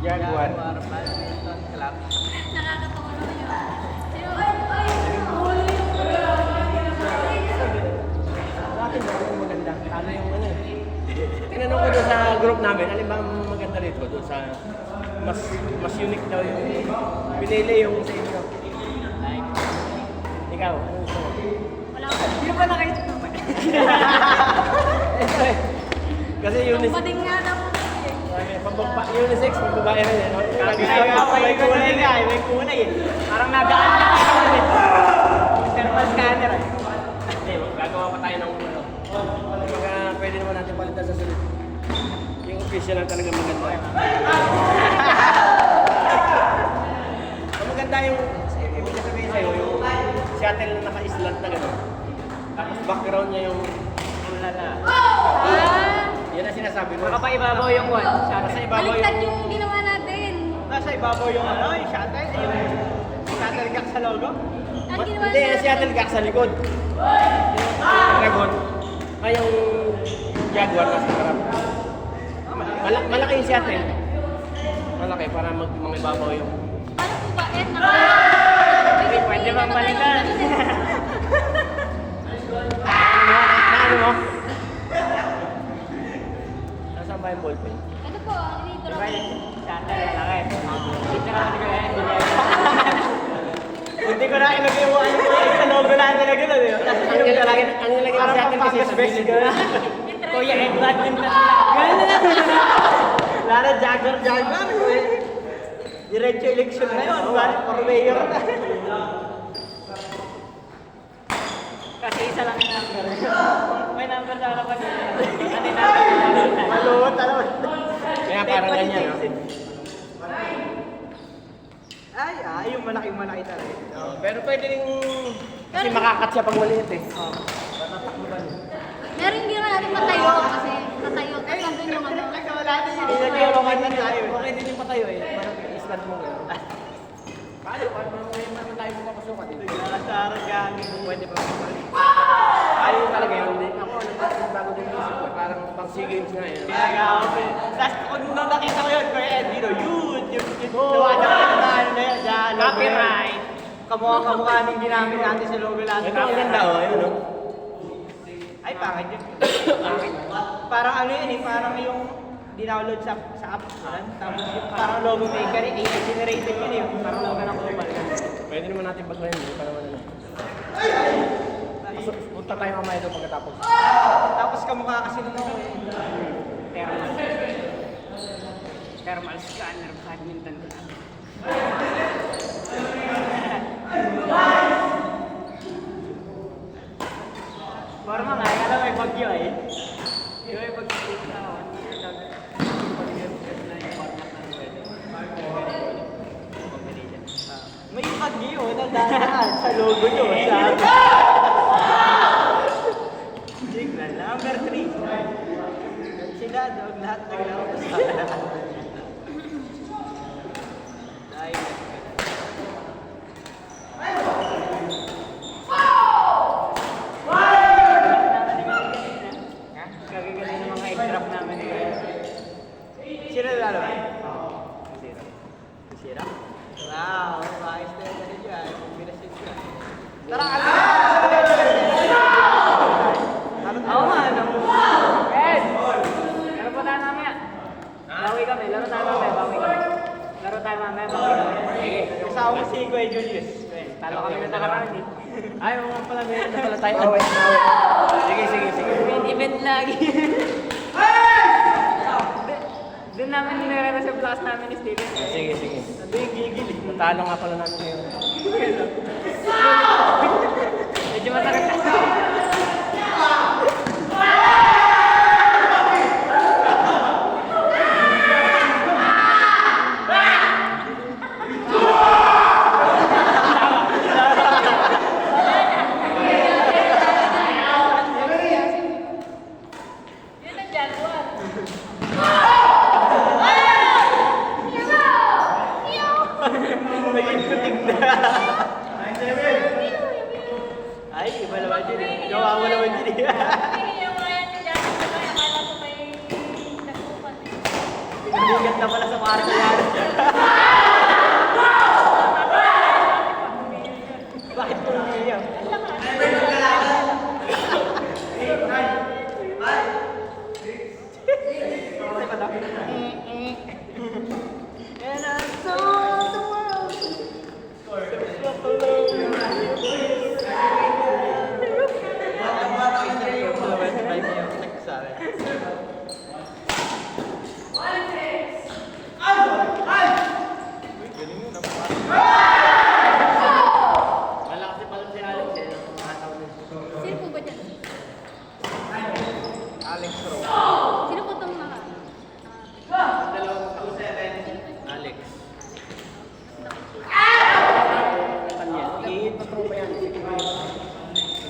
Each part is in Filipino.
Jaguar. Badminton Club. Nakakatawa naman yun. Sino? Bakit ba yung maganda? Talo yung ano eh. Tinanong ko doon sa group namin, alin ba ang maganda rito doon sa mas unique daw yung pinili yung sa inyo. Like, Ikaw, ano gusto mo? Wala ko. hindi ba nakaisip mo ba? Kasi unisex. Bading nga na po. Unisex, pagbabae rin eh. No? May kulay nga eh, may kulay eh. Parang nadaan na ako eh. Thermal scanner eh. Hindi, gagawa pa tayo ng ulo. Kumbaga, pwede naman natin palitan sa sulit. Yung official lang talaga maganda. Ang maganda yung, ibig ko sabihin sa'yo, yung shuttle na naka-islant na gano'n. Tapos background niya yung, Ang lala. yan ang sinasabi ko. Makapaibabaw yung one. Nasa ibabaw Baliktad yung, yung ginawa natin. Nasa ibabaw yung ano, yung shuttle. Yung shuttlecock sa logo. Ang ginawa hindi, yung natin. shuttlecock sa likod. Yung dragon, ay yung Jaguar nasa harap. Malaki yung shuttle. Malaki para mag-ibabaw yung... Paano po ba? Hindi, pwede bang balikan? Na ano mo? Nasaan ba yung ballpen? Ano po? Ang dito Diba lang. yung shuttle, malaki. Hindi ka naman hindi ko na ilagay mo ano mo sa logo na nilagay na, di ba? Ang nilagay sa atin kasi sa best basic. Kuya, headband din na sila. Lara, Jaguar. Diretso election na yun. For mayor na. Kasi isa lang yung number. May number sa harapan yun. Ano yung number? Maluot, alam mo. Kaya parang ganyan, no? Ay, yung malaki talaga. Pero pwede rin... Kasi makakat siya pag maliit eh. Meron hindi naman natin matayo kasi matayo. Tapos nandun yung ano. Ilagay yung roman na tayo. Okay din yung patayo eh. Parang island mo gano'n. Paano? Paano naman tayo mapapasukan eh? Nakasarang gagawin. Pwede pa rin. Ayaw talaga yun. Ako, bago din yung isip ko. Parang pang SEA Games nga eh. Ginagawa ko yun. Tapos kung nung nakita ko yun, Kuya Ed, yun, luwadap na ano na yun, dyan, copyright. Kamukha ng ginamit natin sa logo natin. Ito ang ganda oh, ayun oh. Ay, pangit yun. Parang ano yun eh, parang yung dinownload sa app. Tapos yung parang logo maker, AI-generated yun eh. Parang logo ng Kumal. Pwede naman natin paglayin eh. Para naman ano. Punta tayo mamaya doon pagkatapos. Tapos kamukha kasi nung thermal scanner badminton club. Forma nga, alam may bagyo eh. Yung may bagyo na ako. May bagyo na dadaan sa logo nyo. Tignan, number 3. Sila, dog, lahat naglaro sa dahil kagagaling ng mga i-drop namin ngayon. Sino lalaban? Sira? Wow, ayos na yun na dyan. Combination dyan. Tara, ako nga, ano? Ed! Laro po tayo mamaya. Bawi kami, laro tayo mamaya, bawi kami. Laro tayo mamaya, bawi kami. Sige. Kasama ko si Kuya Julius. Talo kami na nakaraan eh. Ay, mga pala, meron na pala tayo. Sige. Main event lagi. Doon namin nire sa class namin ni Steven. Sige. Sabi yung gigil eh. Talo nga pala namin ngayon. Medyo masakit na. Ay, iba naman din eh. Gawa mo naman din eh. Yung kaya niya dyan. Akala ko may nasukan eh. Bigat na pala sa kwarto yan. Bakit ko umiiyak? Kasi pala. And I saw the world. Malakas pala si Alex eh. Sino po ba dyan? Alex Rowe. Sino po itong naka? Alex. Kanya. Iit pa tropa yan. Yung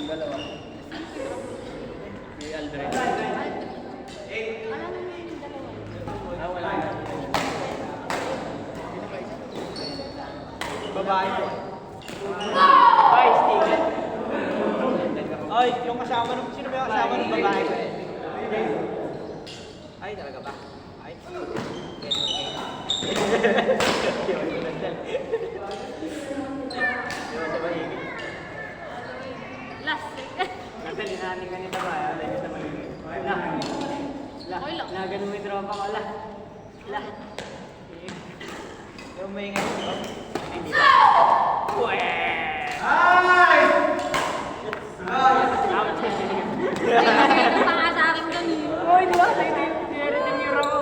dalawa. Si Aldrin. Alam mo na yung dalawa. Ah, wala na. Babae po. Ay, Steven. Ay, yung kasama nung, sino ba yung kasama nung babae? Ay, talaga ba? Ay. Last. Kasi linanin ka nito ba? Alay nito ba? Okay lang. Na ganun may tropa ko. La. Yung may ngayon. Hindi ba? Ito pa nga sa akin dun eh. Uy, di ba? Tinira din yung ko.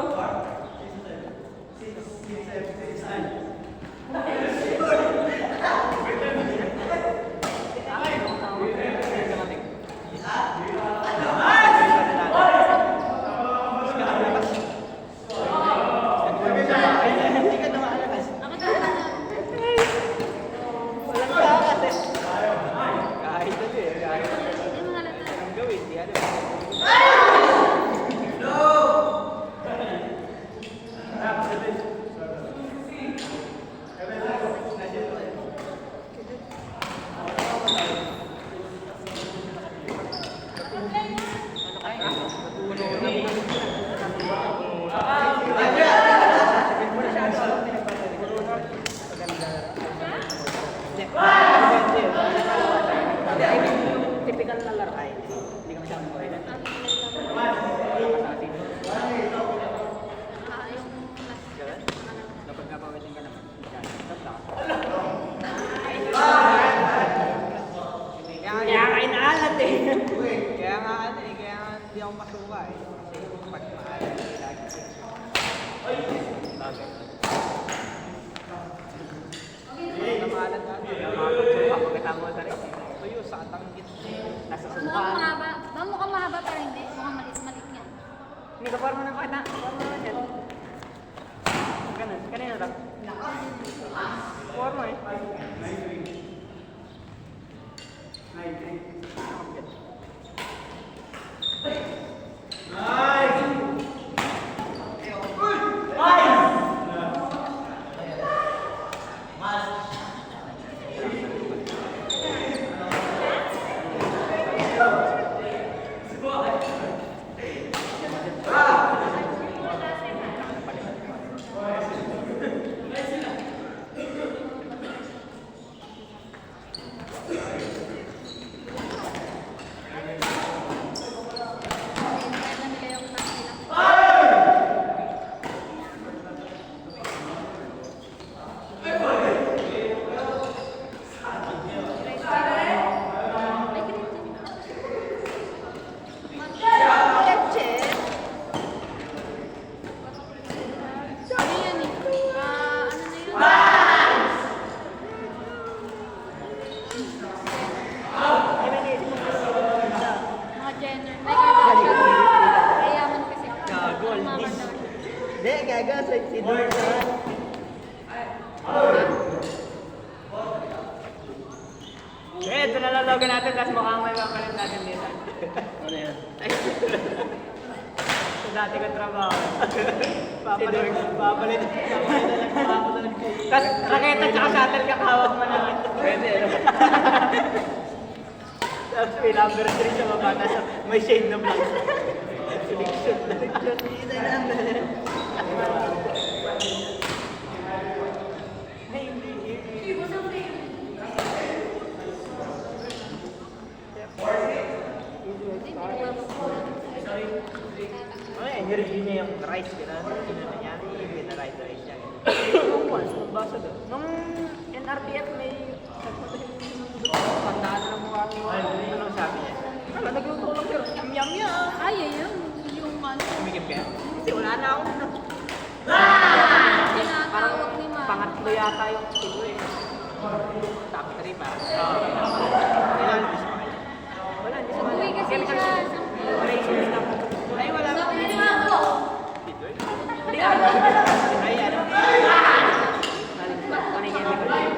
Hindi ka lumalakas. Ako daw na. Walang takas eh. Kahit ano eh. Kahit Hindi mo halata. anong gawin, di ano. Typical na laro ay hindi ka masyadong kailan. Ah, yung last. Kapag napawitin ka naman. Kaya ka inaalat eh. Kaya nga ano eh, kaya nga hindi ako masuka eh. Kasi pag maalat eh, lagi. Bagay. Na maalat ka, makapagsuka pagkatama sa rin. Tuyo sa katanggit. Nasa Mukhang suka. mahaba. Mukhang mahaba pero hindi. Mukhang maliit yan. Hindi ka parang ng kata. Parang naman yan. Ganun. Kanina lang. Forma eh. Kaya nila yung last nila. Ano yan eh? Ano na yun? Mga gender. May Kardashian. Kayaman kasi. Gago, Ang mama Aldis. naman. Hindi, gaga. Si Dorsa. Eh, ito na lalogan natin, tapos mukhang may papalit natin dito. Ano yan? Sa dati ko trabaho. Papalit na lang. Tapos raketa tsaka shuttle kakawag mo naman. Pwede, ano? Tapos may number 3 sa baba, tapos may shade na black. Selection. Nireview niya yung rice, gano'n. Ginano niya, pinarice niya. Nung once, nagbasa doon. Nung NRTF may tandaan na mukha mo. Anong sabi niya? Wala, nagluto lang pero yum yan. Ay, ayun. Yung ano. Kumigim kaya? Kasi wala na ako. Tinatawag ni Ma. Pangatlo yata yung kilo eh. Top 3 pa. Kailan hindi siya makaya? Wala, hindi siya Uwi makaya. kasi siya. Operations lang. Ay, wala. Hindi nga ako. Hindi ano. Ay, ano. Panay chemicals.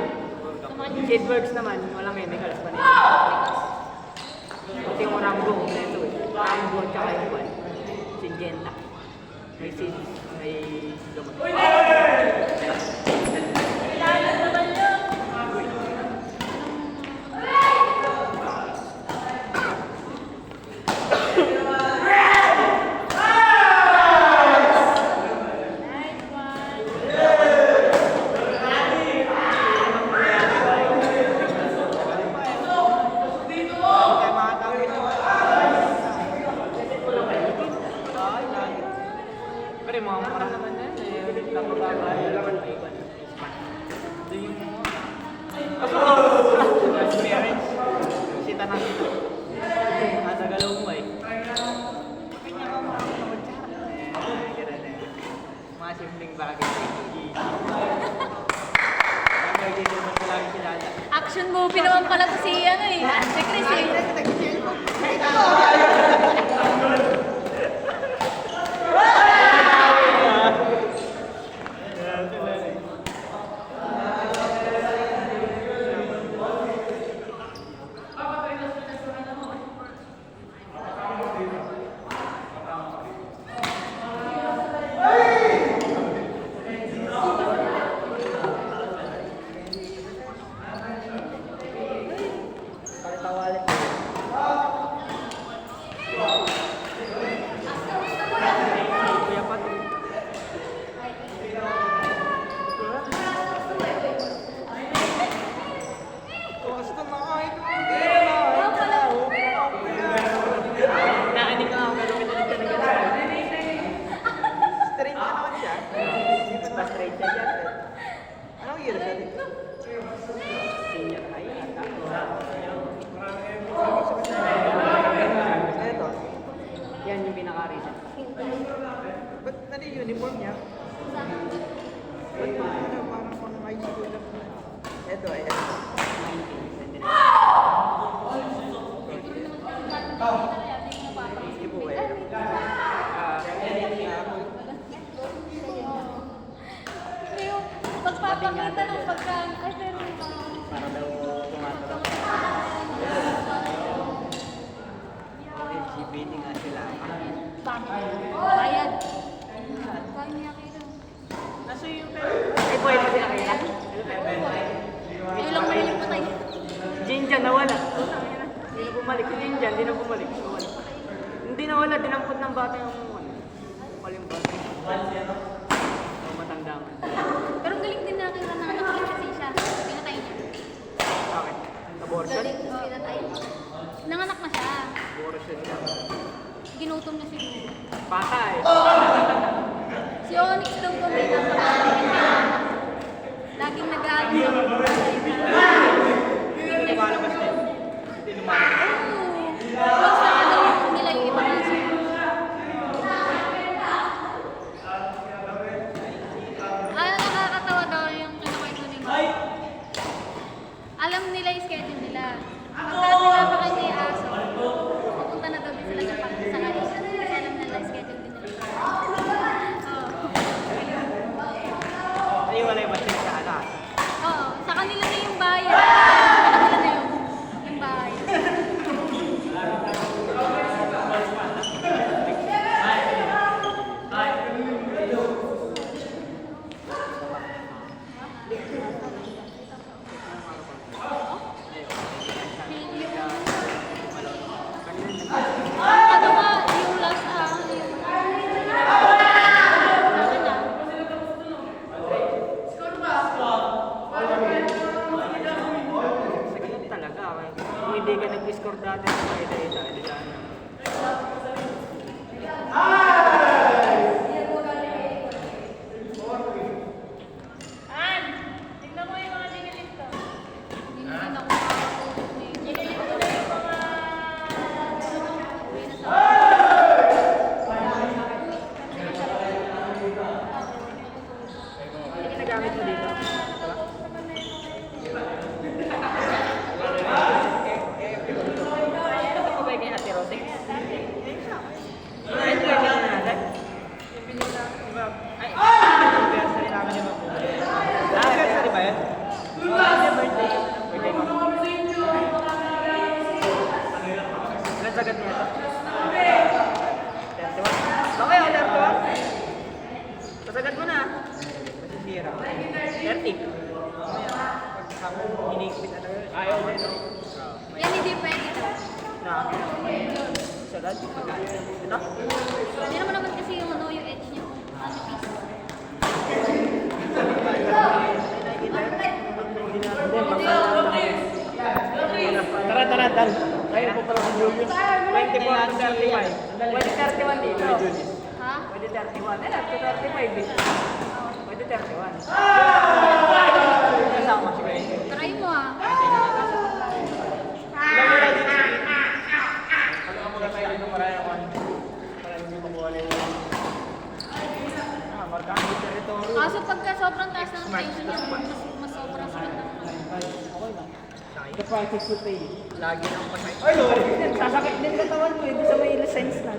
Shadworks naman, walang chemicals pa nila. Pati yung Rambo, kompleto eh. Rambo at saka yung one. Syngenta. May seeds, may gamot. Nice one. Kaya mga tao ito. Pero mga marang naman yan eh. Napababa yung laman pa iba. Ito yung experience. Sita na sita. Nasa galaw mo eh. Kanya ka mga mga simpleng bagay. Hindi naman palagi kilala. Action movie naman pala to si ano eh. Si Chris eh. Pakitawalit. Kuya Pat. Gusto na kahit naanin ka nga ako gagawin ulit siya ng gano'n. Straight na naman siya. Ba straight siya dyan? Anong year siya? Senior high ata. Ito. Yan yung pinaka-recent. Ba't ano yung uniform niya? Ba't ano, parang pang high school lang. Ito, ayan. Sige po eh. Yung pagpapakita ng pagkaan. Ay, pero Para daw tumatarap. LGBT nga sila. bayad. Kaya niya kita. Nasa yung pero? Ay, buhay pa sila kaya? Yung lang naman yung patay. Jinjan nawala. Hindi na bumalik. Si Jinjan, hindi na bumalik. Nawala. Hindi nawala, dinampot ng bata yung ano. Yung bata. Yung matanda man. Pero ang galing din nakita na anak niya kasi siya. Pinatay niya. Bakit? Abortion? Galing, pinatay. Nanganak na siya. Abortion siya. Ginutom na siguro. Bata eh. Si Onyx daw ko may laging nag-aalis. Hindi lumalabas din. Hindi lumalabas. Basta daw nila yung iba na siya. Ay, nakakatawa daw yung kinakwento nila. Alam nila yung schedule nila. Pagka tinapakay niya yung aso, pupunta na daw din sila sa pagkasangalis. Kasi alam nila yung schedule din nila. sagad niya ito. 31. Okay, 31. Kasagad mo na. Masisira. 30. Hinigpit na tayo. Ayaw mo ito. Yan hindi pwede. Na. Sagad. Ito. Hindi naman naman kasi yung ano, yung edge niya. Ano piece. Tara, tara, Dan. Kayo po pala si Julius. 24 to 31. Pwede 31 dito. Ha? Pwede 31. Eh, to 35 eh. Pwede 31. Kasama si Kuya. Try mo ah. Kaso pagka sobrang taas ng tension niya, mas sobrang sakit ng The practice to pay. Lagi nang pasay. Ay, Lord! Sasakit din katawan ko eh. Sa may license na.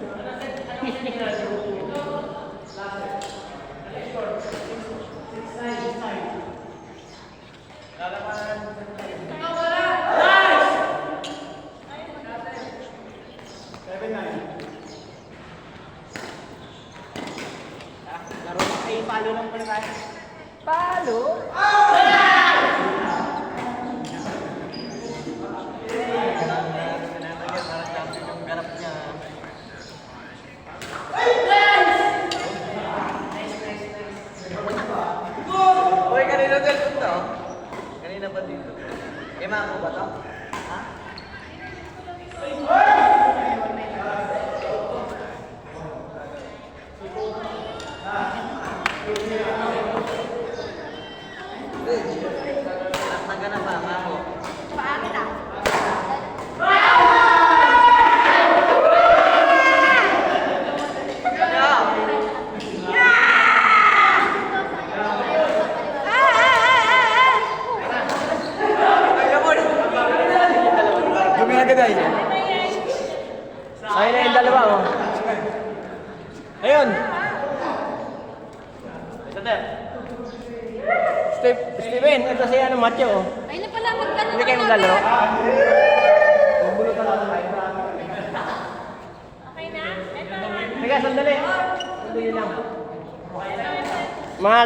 Laro na kayo, palo lang pala tayo. Palo? Uy, kanina dyan punta oh. Kanina ba dito? Ema mo ba to? Ha? Naganap ba ama mo? Paamin ah. Gumagagay. Ayun na yung dalawa, oh. Ayun. Steven, ito si ano, Matthew, oh. Ay na pala, magkano Hindi kayo maglalaro? Okay na? Ito. Teka, sandali. Sandali lang. Mga